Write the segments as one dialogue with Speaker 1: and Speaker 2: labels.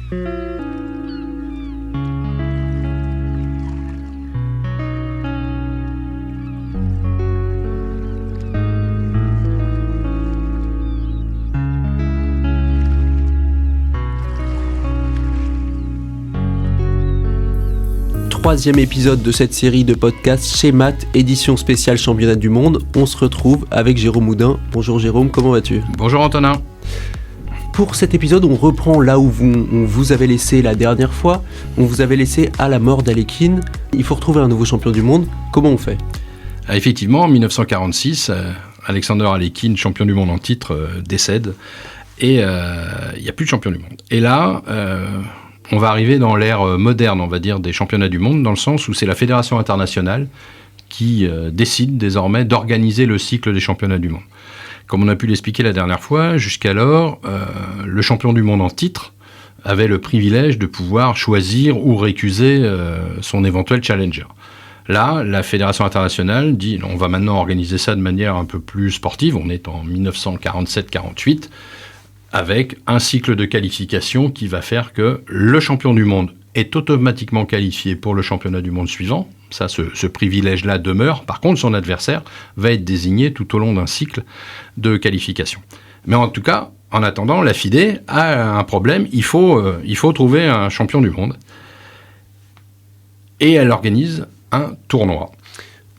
Speaker 1: Troisième épisode de cette série de podcasts chez Math, édition spéciale championnat du monde. On se retrouve avec Jérôme Houdin. Bonjour Jérôme, comment vas-tu ?
Speaker 2: Bonjour Antonin.
Speaker 1: Pour cet épisode, on reprend là où on vous avait laissé la dernière fois. On vous avait laissé à la mort d'Alekhine. Il faut retrouver un nouveau champion du monde. Comment on fait ?
Speaker 2: Effectivement, en 1946, Alexander Alekhine, champion du monde en titre, décède. Et il n'y a plus de champion du monde. Et là... on va arriver dans l'ère moderne, on va dire, des championnats du monde, dans le sens où c'est la Fédération internationale qui décide désormais d'organiser le cycle des championnats du monde. Comme on a pu l'expliquer la dernière fois, jusqu'alors, le champion du monde en titre avait le privilège de pouvoir choisir ou récuser son éventuel challenger. Là, la Fédération internationale dit on va maintenant organiser ça de manière un peu plus sportive, on est en 1947-48, avec un cycle de qualification qui va faire que le champion du monde est automatiquement qualifié pour le championnat du monde suivant. Ça, ce privilège-là demeure. Par contre, son adversaire va être désigné tout au long d'un cycle de qualification. Mais en tout cas, en attendant, la FIDE a un problème. Il faut trouver un champion du monde. Et elle organise un tournoi.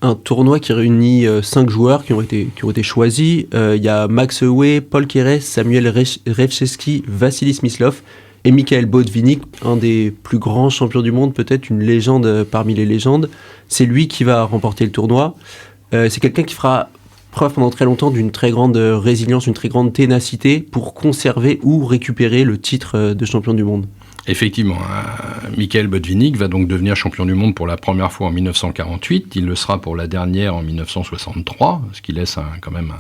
Speaker 1: Un tournoi qui réunit 5 joueurs qui ont été choisis. Il y a Max Euwe, Paul Keres, Samuel Revcheski, Vassili Smyslov et Michael Botvinnik, un des plus grands champions du monde, peut-être une légende parmi les légendes. C'est lui qui va remporter le tournoi. C'est quelqu'un qui fera preuve pendant très longtemps d'une très grande résilience, une très grande ténacité pour conserver ou récupérer le titre de champion du monde.
Speaker 2: Effectivement, Michael Botvinnik va donc devenir champion du monde pour la première fois en 1948. Il le sera pour la dernière en 1963, ce qui laisse quand même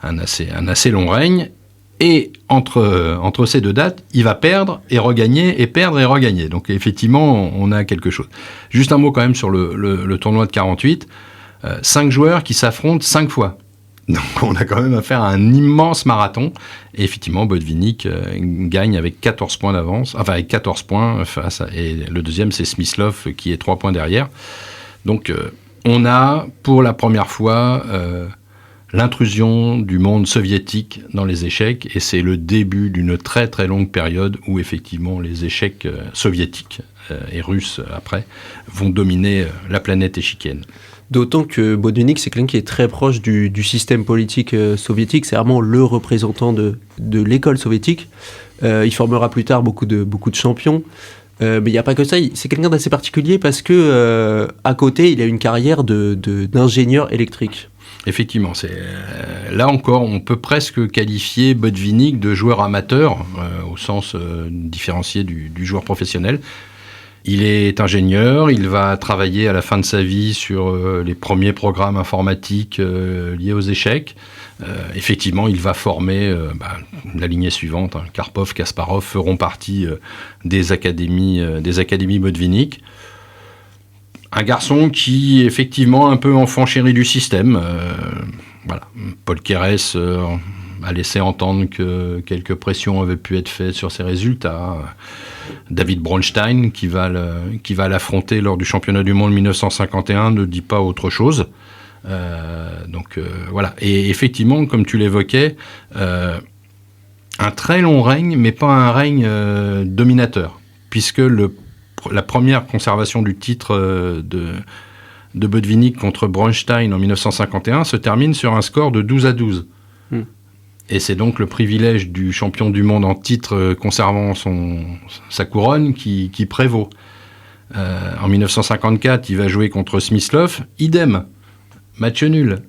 Speaker 2: un assez long règne. Et entre ces deux dates, il va perdre et regagner, et perdre et regagner. Donc effectivement, on a quelque chose. Juste un mot quand même sur le tournoi de 48. 5 joueurs qui s'affrontent 5 fois. Donc on a quand même affaire à un immense marathon. Et effectivement, Botvinnik gagne avec 14 points d'avance, enfin avec 14 points et le deuxième c'est Smyslov qui est 3 points derrière. Donc on a pour la première fois l'intrusion du monde soviétique dans les échecs, et c'est le début d'une très très longue période où effectivement les échecs soviétiques et russes après vont dominer la planète échiquienne.
Speaker 1: D'autant que Botvinnik, c'est quelqu'un qui est très proche du système politique soviétique. C'est vraiment le représentant de l'école soviétique. Il formera plus tard beaucoup de champions. Mais il n'y a pas que ça. C'est quelqu'un d'assez particulier parce que à côté, il a une carrière d'ingénieur électrique.
Speaker 2: Effectivement, là encore, on peut presque qualifier Botvinnik de joueur amateur, au sens différencié du joueur professionnel. Il est ingénieur, il va travailler à la fin de sa vie sur les premiers programmes informatiques liés aux échecs. Effectivement, il va former la lignée suivante. Karpov, Kasparov feront partie des académies Botvinnik. Un garçon qui, effectivement, un peu enfant chéri du système. Paul Keres a laissé entendre que quelques pressions avaient pu être faites sur ses résultats. David Bronstein, qui va l'affronter lors du championnat du monde 1951, ne dit pas autre chose. Voilà. Et effectivement, comme tu l'évoquais, un très long règne, mais pas un règne dominateur, puisque la première conservation du titre de Botvinnik contre Bronstein en 1951 se termine sur un score de 12-12. Et c'est donc le privilège du champion du monde en titre conservant sa couronne qui prévaut. En 1954, il va jouer contre Smyslov, idem, match nul.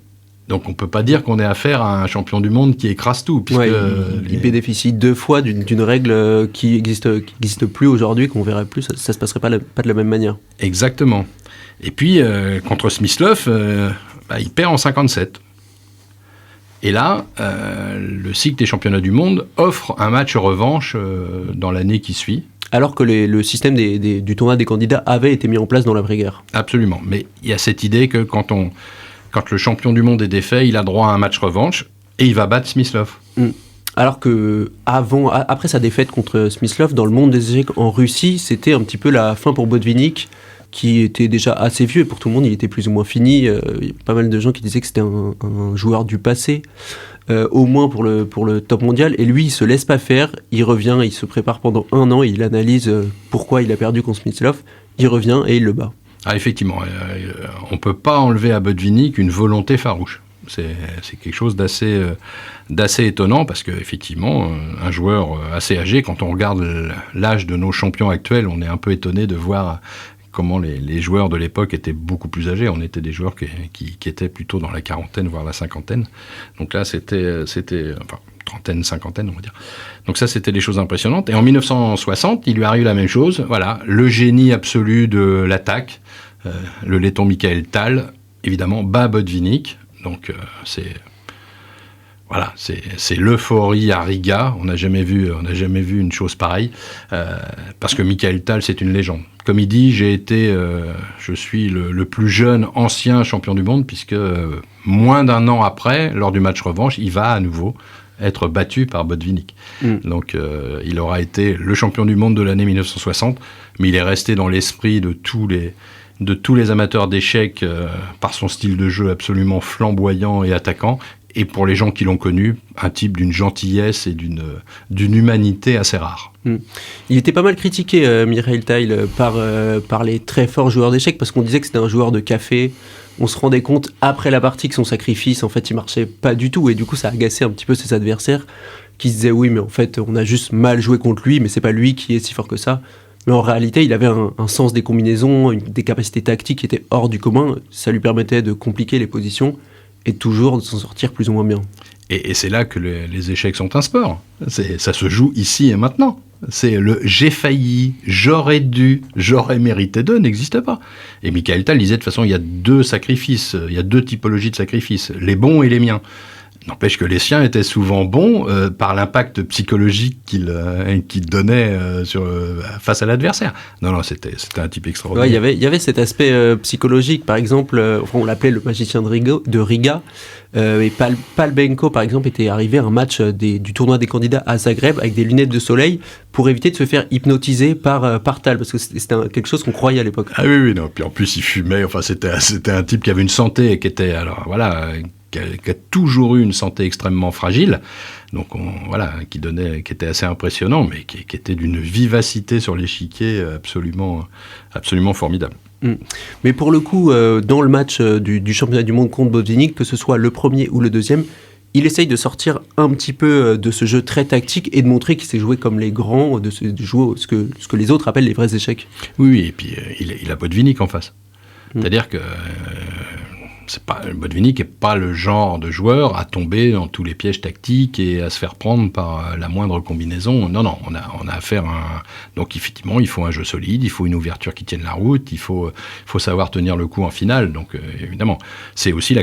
Speaker 2: Donc on ne peut pas dire qu'on ait affaire à un champion du monde qui écrase tout.
Speaker 1: Il bénéficie 2 fois d'une règle qui existe plus aujourd'hui, qu'on verrait plus, ça ne se passerait pas de la même manière.
Speaker 2: Exactement. Et puis, contre Smyslov, il perd en 57. Et là, le cycle des championnats du monde offre un match revanche dans l'année qui suit.
Speaker 1: Alors que le système du tournoi des candidats avait été mis en place dans l'après-guerre.
Speaker 2: Absolument. Mais il y a cette idée que quand le champion du monde est défait, il a droit à un match revanche et il va battre Smyslov.
Speaker 1: Alors que après sa défaite contre Smyslov, dans le monde des échecs en Russie, c'était un petit peu la fin pour Botvinnik, qui était déjà assez vieux, et pour tout le monde, il était plus ou moins fini. Il y a pas mal de gens qui disaient que c'était un joueur du passé, au moins pour le top mondial. Et lui, il se laisse pas faire, il revient, il se prépare pendant 1 an, il analyse pourquoi il a perdu contre Smyslov, il revient et il le bat.
Speaker 2: Ah, effectivement, on ne peut pas enlever à Botvinnik une volonté farouche. C'est quelque chose d'assez étonnant parce qu'effectivement, un joueur assez âgé, quand on regarde l'âge de nos champions actuels, on est un peu étonné de voir comment les joueurs de l'époque étaient beaucoup plus âgés. On était des joueurs qui étaient plutôt dans la quarantaine, voire la cinquantaine. Donc là, c'était enfin, trentaine, cinquantaine, on va dire. Donc ça, c'était des choses impressionnantes. Et en 1960, il lui arrive la même chose. Voilà, le génie absolu de l'attaque, le letton Michael Tal, évidemment, bat Botvinnik. Donc c'est l'euphorie à Riga. On n'a jamais vu une chose pareille, parce que Michael Tal, c'est une légende. Comme il dit, je suis le plus jeune ancien champion du monde, puisque moins d'1 an après, lors du match revanche, il va à nouveau être battu par Botvinnik. Donc il aura été le champion du monde de l'année 1960, mais il est resté dans l'esprit de tous les amateurs d'échecs par son style de jeu absolument flamboyant et attaquant. Et pour les gens qui l'ont connu, un type d'une gentillesse et d'une humanité assez rare.
Speaker 1: Il était pas mal critiqué, Michael Tal, par les très forts joueurs d'échecs, parce qu'on disait que c'était un joueur de café. On se rendait compte après la partie que son sacrifice, en fait, il marchait pas du tout. Et du coup, ça agaçait un petit peu ses adversaires qui se disaient oui, mais en fait, on a juste mal joué contre lui, mais c'est pas lui qui est si fort que ça. Mais en réalité, il avait un sens des combinaisons, des capacités tactiques qui étaient hors du commun. Ça lui permettait de compliquer les positions et toujours de s'en sortir plus ou moins bien.
Speaker 2: Et c'est là que les échecs sont un sport. Ça se joue ici et maintenant. C'est le « j'ai failli »,« j'aurais dû »,« j'aurais mérité de » n'existe pas. Et Michael Tal disait de toute façon, il y a 2 sacrifices, il y a 2 typologies de sacrifices, les bons et les miens. N'empêche que les siens étaient souvent bons par l'impact psychologique qu'il donnait face à l'adversaire. Non, c'était un type extraordinaire.
Speaker 1: Ouais, il y avait cet aspect psychologique. Par exemple, on l'appelait le magicien de Riga. Et Palbenko, par exemple, était arrivé à un match du tournoi des candidats à Zagreb avec des lunettes de soleil pour éviter de se faire hypnotiser par Tal, parce que c'était quelque chose qu'on croyait à l'époque.
Speaker 2: Ah oui, non. Puis en plus, il fumait. Enfin, c'était un type qui avait une santé et qui était, alors voilà, qui a toujours eu une santé extrêmement fragile, donc qui était assez impressionnant, mais qui était d'une vivacité sur l'échiquier absolument formidable.
Speaker 1: Mais pour le coup, dans le match du championnat du monde contre Botvinnik, que ce soit le premier ou le deuxième, il essaye de sortir un petit peu de ce jeu très tactique et de montrer qu'il sait jouer comme les grands, de jouer ce que les autres appellent les vrais échecs.
Speaker 2: Oui, et puis il a Botvinnik en face. C'est-à-dire que Botvinnik n'est pas le genre de joueur à tomber dans tous les pièges tactiques et à se faire prendre par la moindre combinaison. Non, on a affaire à donc effectivement, il faut un jeu solide, il faut une ouverture qui tienne la route, il faut savoir tenir le coup en finale. Donc évidemment, c'est aussi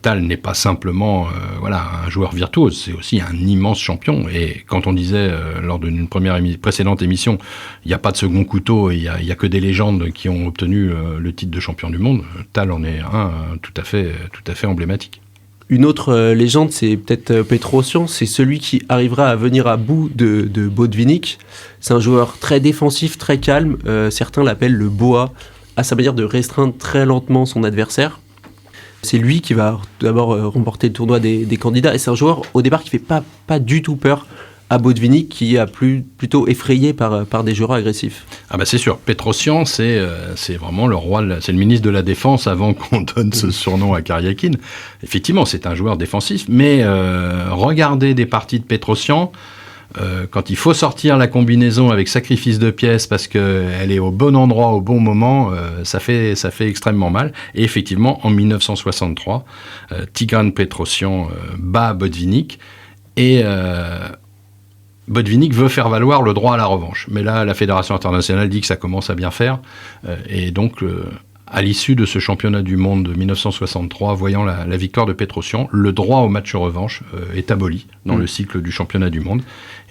Speaker 2: Tal n'est pas simplement un joueur virtuose, c'est aussi un immense champion. Et quand on disait lors d'une précédente émission, il n'y a pas de second couteau, il y a que des légendes qui ont obtenu le titre de champion du monde. Tal en est un tout à fait emblématique.
Speaker 1: Une autre légende, c'est peut-être Petrosian, c'est celui qui arrivera à venir à bout de Botvinnik. C'est un joueur très défensif, très calme, certains l'appellent le boa, à sa manière de restreindre très lentement son adversaire. C'est lui qui va d'abord remporter le tournoi des candidats, et c'est un joueur au départ qui fait pas du tout peur à Botvinnik, qui a plutôt effrayé par des joueurs agressifs.
Speaker 2: Ah bah c'est sûr, Petrosian, c'est vraiment le roi, c'est le ministre de la Défense avant qu'on donne ce surnom à Karyakin. Effectivement, c'est un joueur défensif, mais regardez des parties de Petrosian, quand il faut sortir la combinaison avec sacrifice de pièces parce qu'elle est au bon endroit, au bon moment, ça fait extrêmement mal. Et effectivement, en 1963, Tigran Petrosian bat Botvinnik, et Botvinnik veut faire valoir le droit à la revanche. Mais là, la Fédération internationale dit que ça commence à bien faire. Et donc, à l'issue de ce championnat du monde de 1963, voyant la victoire de Petrosian, le droit au match revanche est aboli dans le cycle du championnat du monde.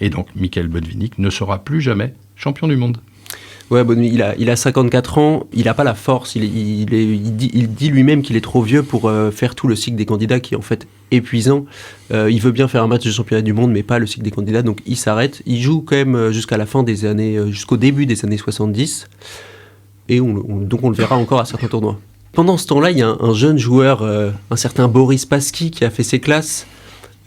Speaker 2: Et donc, Michael Botvinnik ne sera plus jamais champion du monde.
Speaker 1: Ouais, il a 54 ans, il n'a pas la force, il dit lui-même qu'il est trop vieux pour faire tout le cycle des candidats qui en fait épuisant. Il veut bien faire un match de championnat du monde, mais pas le cycle des candidats, donc il s'arrête. Il joue quand même jusqu'à la fin des années, jusqu'au début des années 70, et donc on le verra encore à certains tournois. Pendant ce temps-là, il y a un jeune joueur, un certain Boris Spassky, qui a fait ses classes.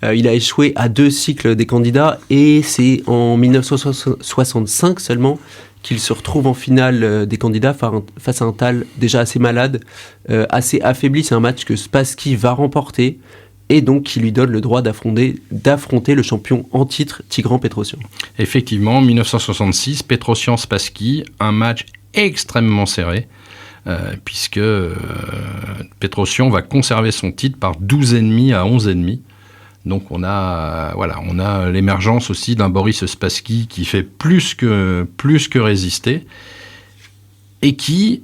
Speaker 1: Il a échoué à 2 cycles des candidats, et c'est en 1965 seulement qu'il se retrouve en finale des candidats face à un Tal déjà assez malade, assez affaibli. C'est un match que Spassky va remporter, et donc qui lui donne le droit d'affronter le champion en titre, Tigran Petrosyan.
Speaker 2: Effectivement, 1966, Petrosyan-Spassky, un match extrêmement serré, puisque Petrosyan va conserver son titre par 12,5 à 11,5. Donc on a l'émergence aussi d'un Boris Spassky qui fait plus que résister et qui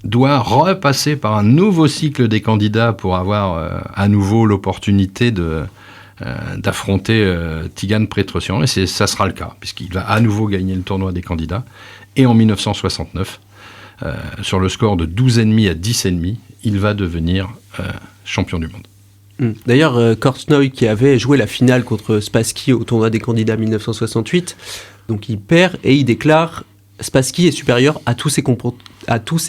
Speaker 2: doit repasser par un nouveau cycle des candidats pour avoir à nouveau l'opportunité d'affronter Tigran Petrosyan. Et ça sera le cas, puisqu'il va à nouveau gagner le tournoi des candidats. Et en 1969, sur le score de 12,5 à 10,5, il va devenir champion du monde.
Speaker 1: D'ailleurs, Korchnoi, qui avait joué la finale contre Spassky au tournoi des candidats 1968, donc il perd et il déclare « Spassky est supérieur à tous ses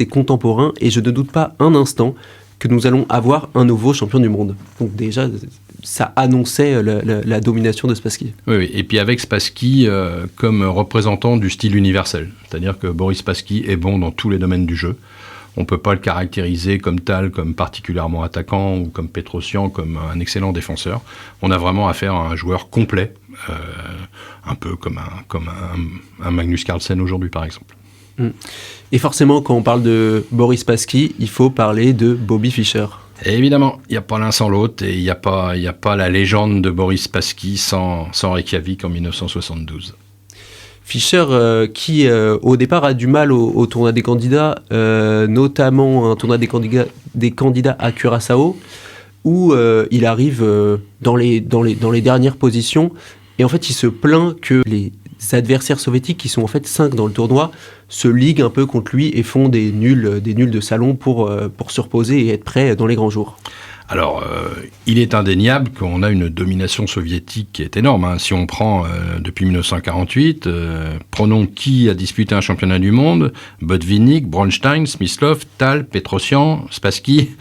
Speaker 1: contemporains et je ne doute pas un instant que nous allons avoir un nouveau champion du monde. » Donc déjà, ça annonçait la domination de Spassky.
Speaker 2: Oui, et puis avec Spassky comme représentant du style universel, c'est-à-dire que Boris Spassky est bon dans tous les domaines du jeu. On ne peut pas le caractériser comme Tal, comme particulièrement attaquant, ou comme Petrosyan, comme un excellent défenseur. On a vraiment affaire à un joueur complet, un peu comme un Magnus Carlsen aujourd'hui, par exemple.
Speaker 1: Et forcément, quand on parle de Boris Spassky, il faut parler de Bobby Fischer.
Speaker 2: Et évidemment, il n'y a pas l'un sans l'autre, et il n'y a pas la légende de Boris Spassky sans Reykjavik en 1972.
Speaker 1: Fischer, qui au départ a du mal au tournoi des candidats, notamment un tournoi des candidats à Curaçao, où il arrive dans les dernières positions, et en fait il se plaint que les adversaires soviétiques, qui sont en fait 5 dans le tournoi, se liguent un peu contre lui et font des nuls de salon pour se reposer et être prêts dans les grands jours.
Speaker 2: Alors, il est indéniable qu'on a une domination soviétique qui est énorme. Si on prend depuis 1948, prenons qui a disputé un championnat du monde: Botvinnik, Bronstein, Smyslov, Tal, Petrosyan, Spassky.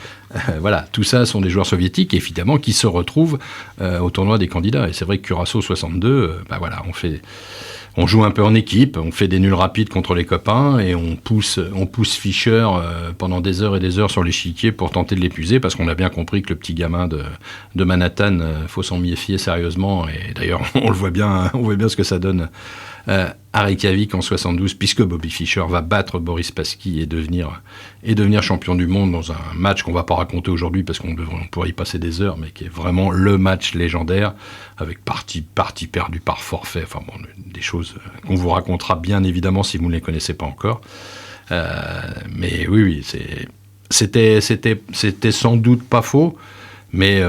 Speaker 2: Voilà, tout ça sont des joueurs soviétiques, évidemment, qui se retrouvent au tournoi des candidats. Et c'est vrai que Curaçao 62, on joue un peu en équipe, on fait des nuls rapides contre les copains et on pousse Fischer pendant des heures et des heures sur l'échiquier pour tenter de l'épuiser, parce qu'on a bien compris que le petit gamin de Manhattan, faut s'en méfier sérieusement. Et d'ailleurs, on voit bien ce que ça donne à Reykjavik en 72, puisque Bobby Fischer va battre Boris Spassky et devenir champion du monde dans un match qu'on va pas raconter aujourd'hui parce qu'on pourrait y passer des heures, mais qui est vraiment le match légendaire, avec partie perdue par forfait, des choses qu'on vous racontera bien évidemment si vous ne les connaissez pas encore. Mais oui, c'était sans doute pas faux. Mais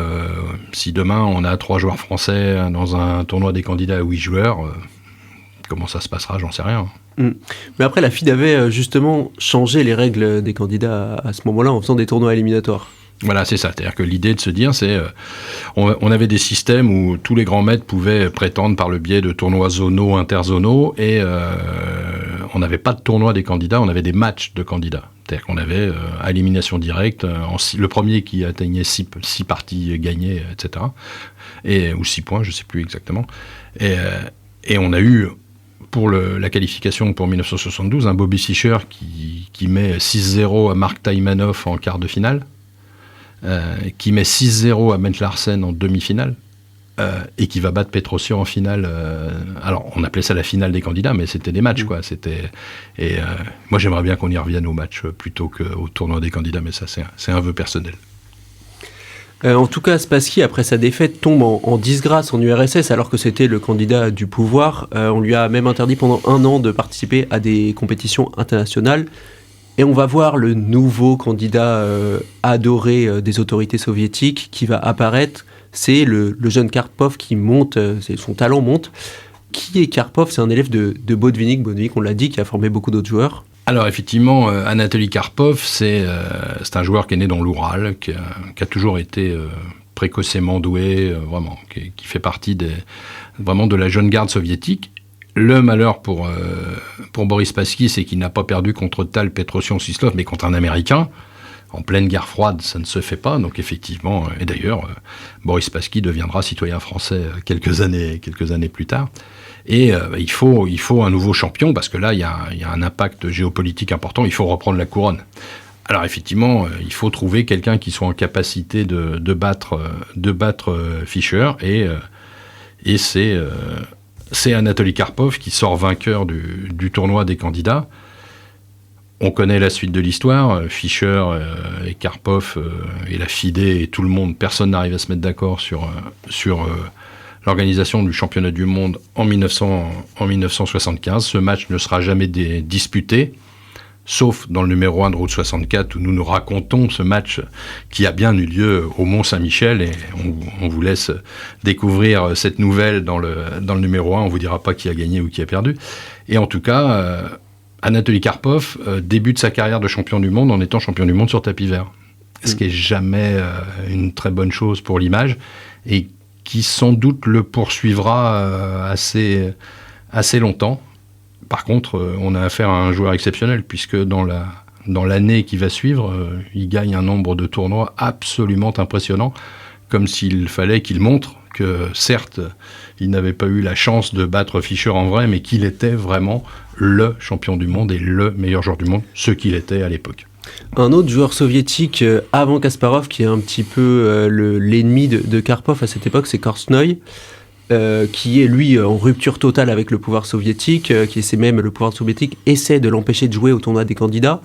Speaker 2: si demain on a 3 joueurs français dans un tournoi des candidats à 8 joueurs, comment ça se passera, j'en sais rien.
Speaker 1: Mais après, la FIDE avait justement changé les règles des candidats à ce moment-là en faisant des tournois éliminatoires.
Speaker 2: Voilà, c'est ça. C'est-à-dire que l'idée de se dire, c'est on avait des systèmes où tous les grands maîtres pouvaient prétendre par le biais de tournois zonaux, interzonaux, et on n'avait pas de tournoi des candidats, on avait des matchs de candidats. C'est-à-dire qu'on avait à élimination directe, le premier qui atteignait 6 parties gagnées, etc. Ou 6 points, je ne sais plus exactement. Et on a eu, pour la qualification pour 1972, un Bobby Fischer qui met 6-0 à Mark Taimanov en quart de finale, qui met 6-0 à Bent Larsen en demi-finale, et qui va battre Petrosyan en finale. Alors, on appelait ça la finale des candidats, mais c'était des matchs, quoi. Moi, j'aimerais bien qu'on y revienne aux matchs plutôt qu'au tournoi des candidats, mais ça, c'est un vœu personnel.
Speaker 1: En tout cas, Spassky, après sa défaite, tombe en disgrâce en URSS, alors que c'était le candidat du pouvoir. On lui a même interdit pendant 1 an de participer à des compétitions internationales. Et on va voir le nouveau candidat adoré des autorités soviétiques qui va apparaître. C'est le jeune Karpov qui monte, son talent monte. Qui est Karpov ? C'est un élève de Botvinnik. Botvinnik, on l'a dit, qui a formé beaucoup d'autres joueurs.
Speaker 2: Alors effectivement, Anatoly Karpov, c'est un joueur qui est né dans l'Oural, qui a toujours été précocement doué, vraiment, qui fait partie vraiment de la jeune garde soviétique. Le malheur pour Boris Spassky, c'est qu'il n'a pas perdu contre Tal, Petrosian, Suslov, mais contre un Américain. En pleine guerre froide, ça ne se fait pas. Donc effectivement, et d'ailleurs, Boris Spassky deviendra citoyen français quelques années plus tard. Et il faut un nouveau champion, parce que là, il y a un impact géopolitique important. Il faut reprendre la couronne. Alors effectivement, il faut trouver quelqu'un qui soit en capacité de battre Fischer. Et c'est Anatoly Karpov qui sort vainqueur du tournoi des candidats. On connaît la suite de l'histoire. Fischer et Karpov et la FIDE et tout le monde, personne n'arrive à se mettre d'accord sur l'organisation du championnat du monde en 1975. Ce match ne sera jamais disputé, sauf dans le numéro 1 de Route 64, où nous racontons ce match qui a bien eu lieu au Mont-Saint-Michel, et on vous laisse découvrir cette nouvelle dans le numéro 1. On ne vous dira pas qui a gagné ou qui a perdu. Et en tout cas, Anatoly Karpov débute sa carrière de champion du monde en étant champion du monde sur tapis vert. Ce qui n'est jamais une très bonne chose pour l'image, et qui sans doute le poursuivra assez longtemps. Par contre, on a affaire à un joueur exceptionnel, puisque dans l'année qui va suivre, il gagne un nombre de tournois absolument impressionnant, comme s'il fallait qu'il montre que, certes, il n'avait pas eu la chance de battre Fischer en vrai, mais qu'il était vraiment le champion du monde et le meilleur joueur du monde, ce qu'il était à l'époque.
Speaker 1: Un autre joueur soviétique avant Kasparov, qui est un petit peu l'ennemi de Karpov à cette époque, c'est Korchnoi. Qui est lui en rupture totale avec le pouvoir soviétique, qui essaie même, le pouvoir soviétique essaie de l'empêcher de jouer au tournoi des candidats,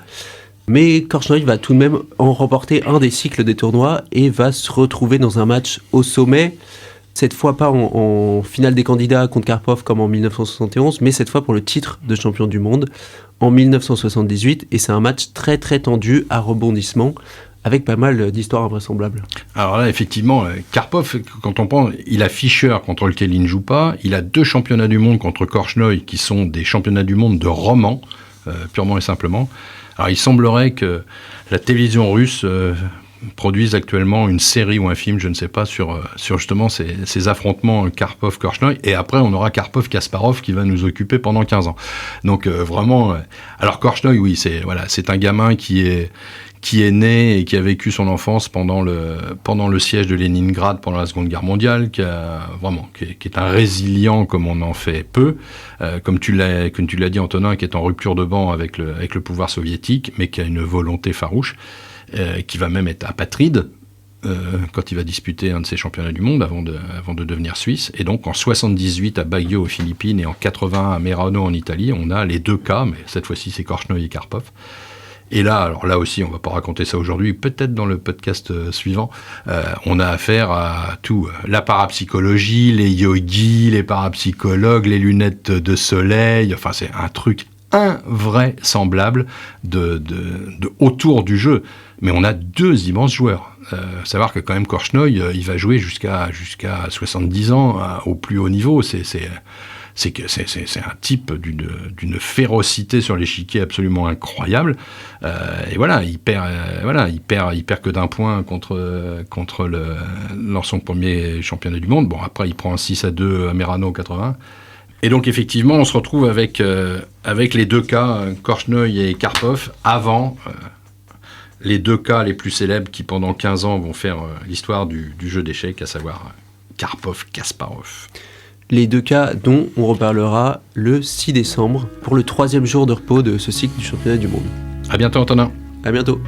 Speaker 1: mais Korchnoi va tout de même en remporter un des cycles des tournois et va se retrouver dans un match au sommet, cette fois pas en finale des candidats contre Karpov comme en 1971, mais cette fois pour le titre de champion du monde en 1978, et c'est un match très très tendu à rebondissement, avec pas mal d'histoires invraisemblables.
Speaker 2: Alors là, effectivement, Karpov, quand on pense, il a Fischer contre lequel il ne joue pas, il a 2 championnats du monde contre Korchnoi, qui sont des championnats du monde de roman, purement et simplement. Alors il semblerait que la télévision russe produise actuellement une série ou un film, je ne sais pas, sur justement ces affrontements Karpov-Korchnoi, et après on aura Karpov-Kasparov qui va nous occuper pendant 15 ans. Donc vraiment, alors Korchnoi, oui, c'est un gamin qui est né et qui a vécu son enfance pendant le siège de Leningrad pendant la Seconde Guerre mondiale, qui est un résilient comme on en fait peu, comme tu l'as dit Antonin, qui est en rupture de ban avec le pouvoir soviétique, mais qui a une volonté farouche, qui va même être apatride quand il va disputer un de ces championnats du monde avant de devenir suisse. Et donc en 78 à Baguio aux Philippines et en 80 à Merano en Italie, on a les 2 cas, mais cette fois-ci c'est Korchnoi et Karpov. Et là, alors là aussi, on va pas raconter ça aujourd'hui, peut-être dans le podcast suivant, on a affaire à tout, la parapsychologie, les yogis, les parapsychologues, les lunettes de soleil, enfin c'est un truc invraisemblable de autour du jeu. Mais on a 2 immenses joueurs. Savoir que quand même Korchnoi, il va jouer jusqu'à 70 ans au plus haut niveau. C'est un type d'une férocité sur l'échiquier absolument incroyable. Et voilà, il perd que d'1 point contre dans son premier championnat du monde. Bon, après il prend un 6-2 à Merano 80. Et donc effectivement, on se retrouve avec les 2 cas, Korchnoi et Karpov, avant les 2 cas les plus célèbres qui pendant 15 ans vont faire l'histoire du jeu d'échecs, à savoir Karpov-Kasparov.
Speaker 1: Les 2 cas dont on reparlera le 6 décembre pour le 3e jour de repos de ce cycle du championnat du monde.
Speaker 2: À bientôt Antonin.
Speaker 1: À bientôt.